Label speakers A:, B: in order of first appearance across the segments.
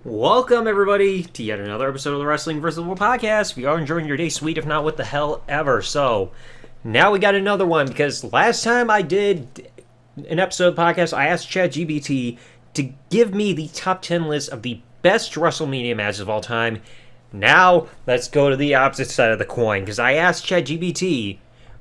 A: Welcome, everybody, to yet another episode of the Wrestling vs. the World podcast. If you are enjoying your day, sweet. If not, what the hell ever. So, now we got another one, because last time I did an episode of the podcast, I asked ChatGPT to give me the top 10 list of the best WrestleMania matches of all time. Now, let's go to the opposite side of the coin, because I asked ChatGPT,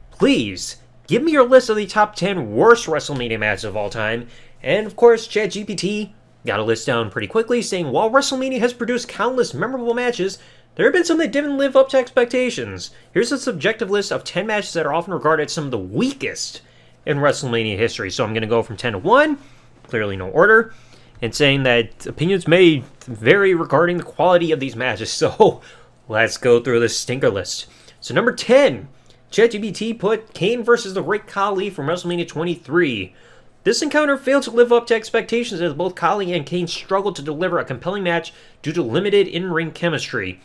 A: please, give me your list of the top 10 worst WrestleMania matches of all time. And, of course, ChatGPT got a list down pretty quickly, saying, while WrestleMania has produced countless memorable matches, there have been some that didn't live up to expectations. Here's a subjective list of 10 matches that are often regarded as some of the weakest in WrestleMania history. So I'm going to go from 10 to 1, clearly no order, and saying that opinions may vary regarding the quality of these matches. So let's go through this stinker list. So number 10, ChatGPT put Kane versus the Great Khali from WrestleMania 23. This encounter failed to live up to expectations as both Khali and Kane struggled to deliver a compelling match due to limited in-ring chemistry.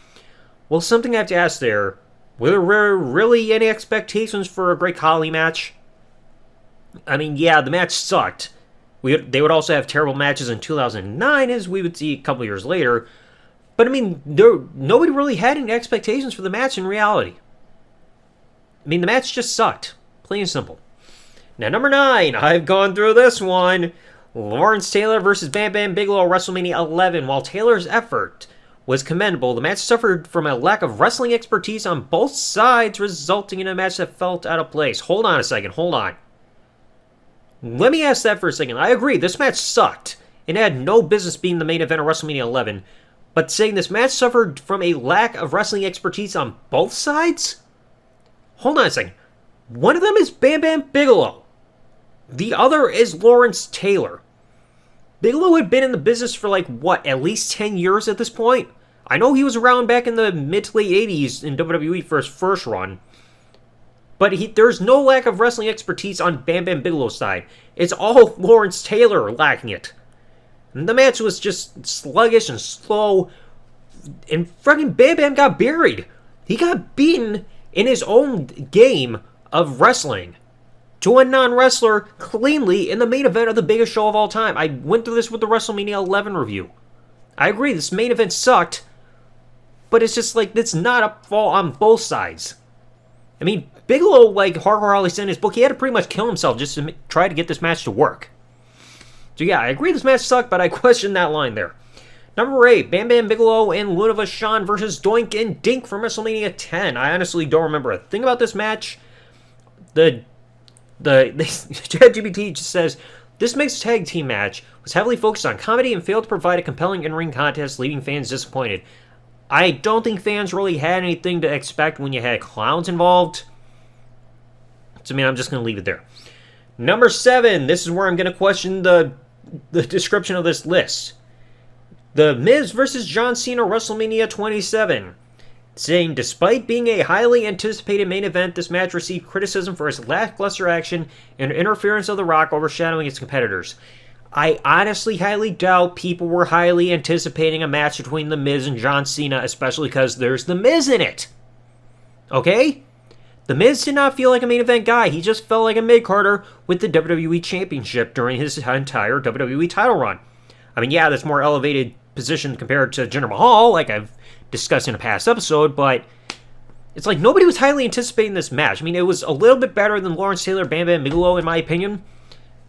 A: Well, something I have to ask there. Were there really any expectations for a Great Khali match? I mean, yeah, the match sucked. They would also have terrible matches in 2009, as we would see a couple years later. But, I mean, nobody really had any expectations for the match in reality. I mean, the match just sucked. Plain and simple. Now, number 9, I've gone through this one. Lawrence Taylor versus Bam Bam Bigelow at WrestleMania 11. While Taylor's effort was commendable, the match suffered from a lack of wrestling expertise on both sides, resulting in a match that felt out of place. Hold on a second, hold on. Let me ask that for a second. I agree, this match sucked, and it had no business being the main event of WrestleMania 11. But saying this match suffered from a lack of wrestling expertise on both sides? Hold on a second. One of them is Bam Bam Bigelow. The other is Lawrence Taylor. Bigelow had been in the business for at least 10 years at this point? I know he was around back in the mid to late 80s in WWE for his first run. But there's no lack of wrestling expertise on Bam Bam Bigelow's side. It's all Lawrence Taylor lacking it. And the match was just sluggish and slow. And fucking Bam Bam got buried. He got beaten in his own game of wrestling to a non-wrestler cleanly in the main event of the biggest show of all time. I went through this with the WrestleMania 11 review. I agree, this main event sucked, but it's just it's not a fault on both sides. I mean, Bigelow, like Hardcore Holly said in his book, he had to pretty much kill himself just to try to get this match to work. So yeah, I agree this match sucked, but I question that line there. Number 8, Bam Bam Bigelow and Luna Vachon versus Doink and Dink from WrestleMania 10. I honestly don't remember a thing about this match. The ChatGPT just says, this mixed tag team match was heavily focused on comedy and failed to provide a compelling in-ring contest, leaving fans disappointed. I don't think fans really had anything to expect when you had clowns involved. So, I'm just going to leave it there. Number 7, this is where I'm going to question the description of this list. The Miz versus John Cena, WrestleMania 27. Saying, despite being a highly anticipated main event, this match received criticism for its lackluster action and interference of The Rock overshadowing its competitors. I honestly highly doubt people were highly anticipating a match between The Miz and John Cena, especially because there's The Miz in it. Okay? The Miz did not feel like a main event guy. He just felt like a mid-carder with the WWE Championship during his entire WWE title run. I mean, yeah, that's more elevated position compared to Jinder Mahal, like I've discussed in a past episode, but it's like nobody was highly anticipating this match. I mean, it was a little bit better than Lawrence Taylor, Bam Bam Bigelow, in my opinion.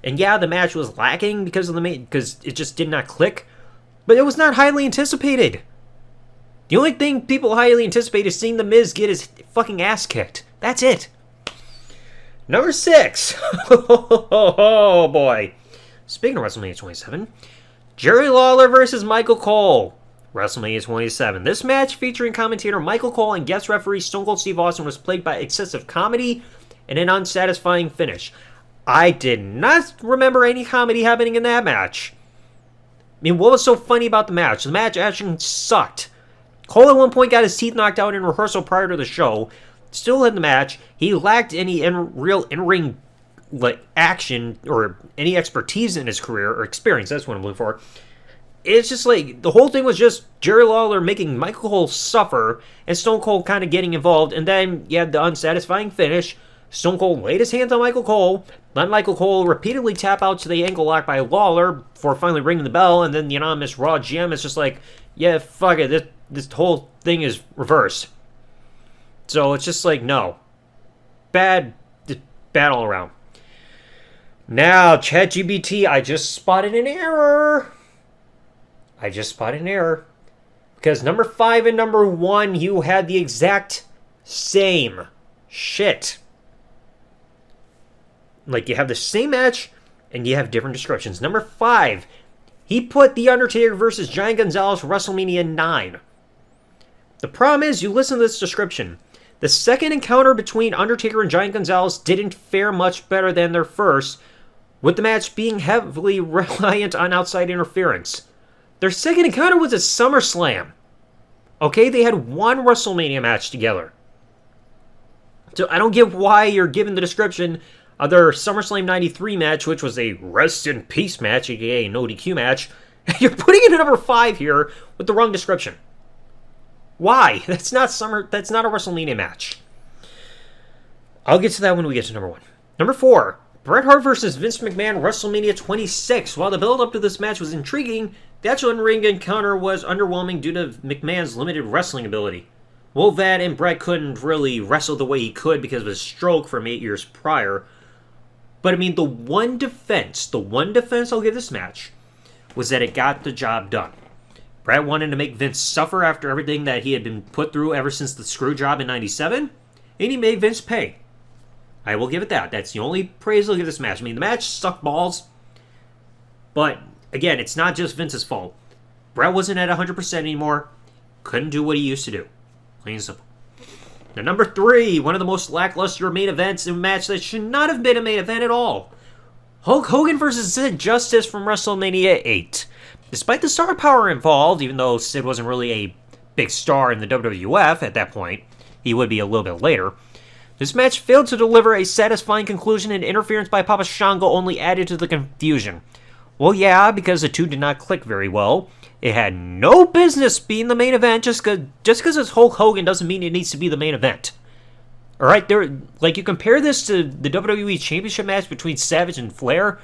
A: And yeah, the match was lacking because it just did not click, but it was not highly anticipated. The only thing people highly anticipate is seeing The Miz get his fucking ass kicked. That's it. Number 6. Oh boy. Speaking of WrestleMania 27, Jerry Lawler versus Michael Cole. WrestleMania 27. This match, featuring commentator Michael Cole and guest referee Stone Cold Steve Austin, was plagued by excessive comedy and an unsatisfying finish. I did not remember any comedy happening in that match. I mean, what was so funny about the match? The match actually sucked. Cole at one point got his teeth knocked out in rehearsal prior to the show. Still in the match, he lacked any real in-ring action or any expertise in his career, or experience, that's what I'm looking for. It's just the whole thing was just Jerry Lawler making Michael Cole suffer and Stone Cold kind of getting involved, and then you had the unsatisfying finish Stone Cold laid his hands on Michael Cole, let Michael Cole repeatedly tap out to the ankle lock by Lawler before finally ringing the bell, and then the anonymous Raw GM is just like, yeah, fuck it, this whole thing is reversed. So it's just like, no. Bad all around. Now, ChatGBT, I just spotted an error. Because number 5 and number 1, you had the exact same shit. Like, you have the same match, and you have different descriptions. Number 5, he put The Undertaker versus Giant Gonzalez WrestleMania 9. The problem is, you listen to this description. The second encounter between Undertaker and Giant Gonzalez didn't fare much better than their first, with the match being heavily reliant on outside interference. Their second encounter was at SummerSlam. Okay, they had one WrestleMania match together. So I don't get why you're given the description of their SummerSlam 93 match, which was a rest in peace match, aka no DQ match. You're putting it at number 5 here with the wrong description. Why? That's not a WrestleMania match. I'll get to that when we get to number 1. Number 4, Bret Hart versus Vince McMahon, WrestleMania 26. While the build-up to this match was intriguing, the actual in-ring encounter was underwhelming due to McMahon's limited wrestling ability. Well, that and Bret couldn't really wrestle the way he could because of his stroke from 8 years prior. But I mean, the one defense I'll give this match was that it got the job done. Bret wanted to make Vince suffer after everything that he had been put through ever since the screw job in 97, and he made Vince pay. I will give it that. That's the only praise I'll give this match. I mean, the match sucked balls, but again, it's not just Vince's fault. Bret wasn't at 100% anymore, couldn't do what he used to do. Plain and simple. Now, number 3, one of the most lackluster main events in a match that should not have been a main event at all. Hulk Hogan versus Sid Justice from WrestleMania 8. Despite the star power involved, even though Sid wasn't really a big star in the WWF at that point, he would be a little bit later, this match failed to deliver a satisfying conclusion, and interference by Papa Shango only added to the confusion. Well, yeah, because the two did not click very well. It had no business being the main event. Just because it's Hulk Hogan doesn't mean it needs to be the main event. Alright, you compare this to the WWE Championship match between Savage and Flair.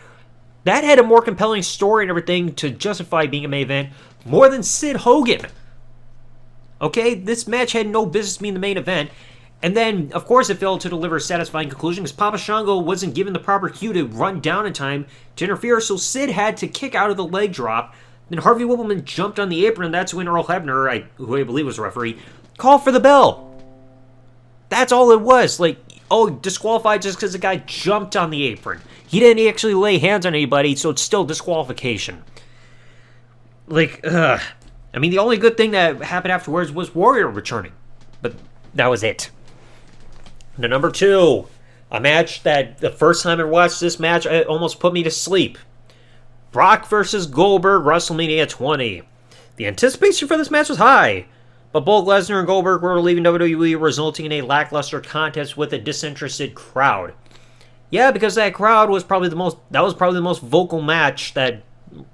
A: That had a more compelling story and everything to justify being a main event more than Sid Hogan. Okay, this match had no business being the main event. And then, of course, it failed to deliver a satisfying conclusion because Papa Shango wasn't given the proper cue to run down in time to interfere, so Sid had to kick out of the leg drop. Then Harvey Wippleman jumped on the apron, and that's when Earl Hebner, who I believe was a referee, called for the bell. That's all it was. Disqualified just because the guy jumped on the apron. He didn't actually lay hands on anybody, so it's still disqualification. I mean, the only good thing that happened afterwards was Warrior returning. But that was it. Now, number 2, a match that the first time I watched this match, it almost put me to sleep. Brock versus Goldberg, WrestleMania 20. The anticipation for this match was high, but both Lesnar and Goldberg were leaving WWE, resulting in a lackluster contest with a disinterested crowd. Yeah, because that crowd was probably the most vocal match that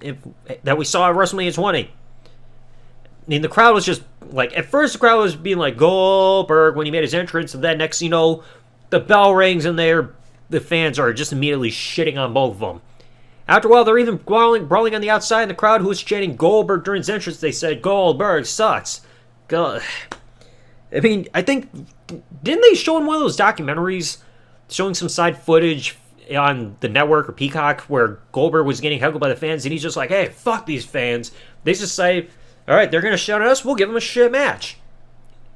A: we saw at WrestleMania 20. I mean, the crowd was just, at first the crowd was being like, Goldberg, when he made his entrance, and then next you know, the bell rings and the fans are just immediately shitting on both of them. After a while, they're even brawling on the outside, and the crowd who was chanting Goldberg during his entrance, they said, Goldberg sucks. I mean, I think, didn't they show in one of those documentaries showing some side footage on the network or Peacock where Goldberg was getting heckled by the fans, and he's just like, hey, fuck these fans. They just say, all right, they're going to shout at us, we'll give them a shit match.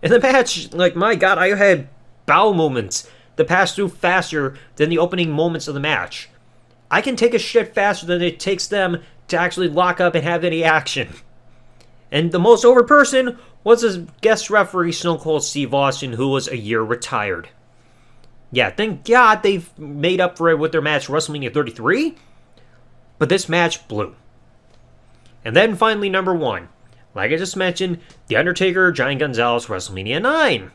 A: And the match, my God, I had bowel movements that passed through faster than the opening moments of the match. I can take a shit faster than it takes them to actually lock up and have any action. And the most over person was his guest referee, Stone Cold Steve Austin, who was a year retired. Yeah, thank God they've made up for it with their match WrestleMania 33, but this match blew. And then finally, number 1. Like I just mentioned, The Undertaker, Giant Gonzalez, WrestleMania 9.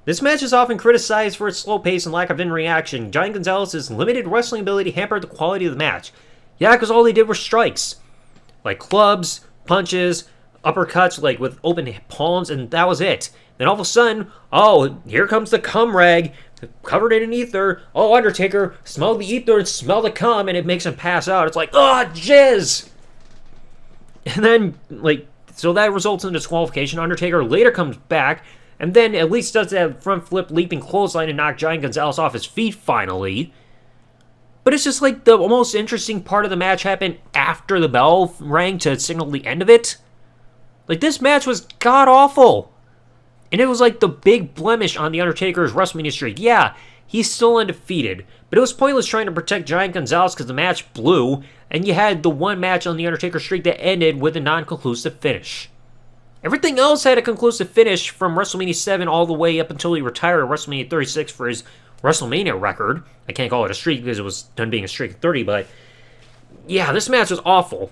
A: This match is often criticized for its slow pace and lack of in-ring action. Giant Gonzalez's limited wrestling ability hampered the quality of the match. Yeah, because all they did were strikes. Like clubs, punches, uppercuts like with open palms, and that was it. Then all of a sudden, oh, here comes the cum rag, covered in an ether. Oh, Undertaker, smell the ether and smell the cum, and it makes him pass out. It's like, oh, jizz! And then, like, so that results in disqualification. Undertaker later comes back, and then at least does that front flip leaping clothesline and knock Giant Gonzalez off his feet finally. But it's just like the most interesting part of the match happened after the bell rang to signal the end of it. Like, this match was god-awful. And it was like the big blemish on The Undertaker's WrestleMania streak. Yeah, he's still undefeated, but it was pointless trying to protect Giant Gonzalez because the match blew, and you had the one match on The Undertaker streak that ended with a non-conclusive finish. Everything else had a conclusive finish from WrestleMania 7 all the way up until he retired at WrestleMania 36 for his WrestleMania record. I can't call it a streak because it was done being a streak of 30, but yeah, this match was awful.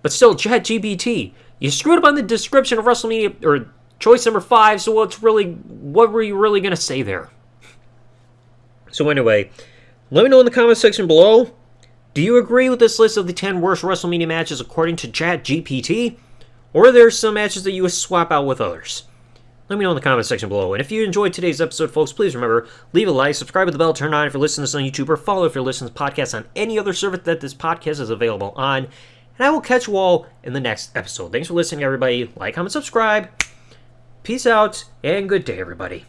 A: But still, ChatGPT, you screwed up on the description of WrestleMania, or choice number 5, so what were you really going to say there? So anyway, let me know in the comment section below, do you agree with this list of the 10 worst WrestleMania matches according to ChatGPT? Or are there some matches that you would swap out with others? Let me know in the comment section below. And if you enjoyed today's episode, folks, please remember, leave a like, subscribe with the bell, turn on if you're listening to this on YouTube, or follow if you're listening to this podcast on any other service that this podcast is available on. And I will catch you all in the next episode. Thanks for listening, everybody. Like, comment, subscribe. Peace out, and good day, everybody.